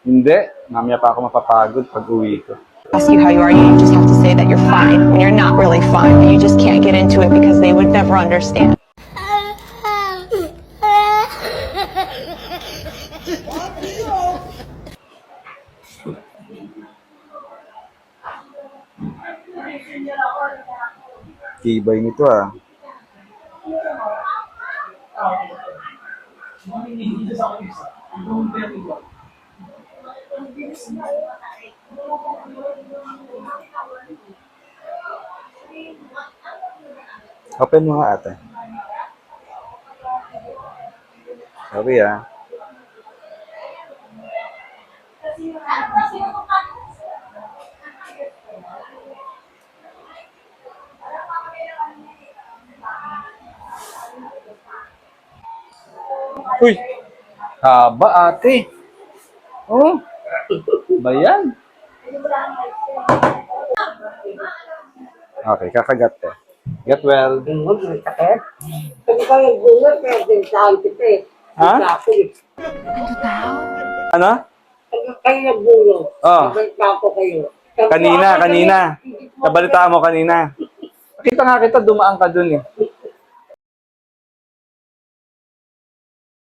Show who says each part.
Speaker 1: Hindi. Mamaya pa ako mapapagod pag uwi ko.
Speaker 2: Ask you how you are, you just have to say that you're fine when you're not really fine. And you just can't get into it because they would never understand.
Speaker 1: Tibay nito ah. Open mo nga ate. Sorry ah. Uy! Haba ate. Oh. Ba yan? Okay, kakagat eh. Get well.
Speaker 3: Huwag may sakit. Pag ikaw yung bunga, pwede saan kita eh.
Speaker 1: Ha? Ano?
Speaker 3: Pag kayo nagbunga,
Speaker 1: Oh.
Speaker 3: nagtapo kayo.
Speaker 1: Kanina. Nabalita mo kanina. Nakita nga kita, dumaan ka dun eh.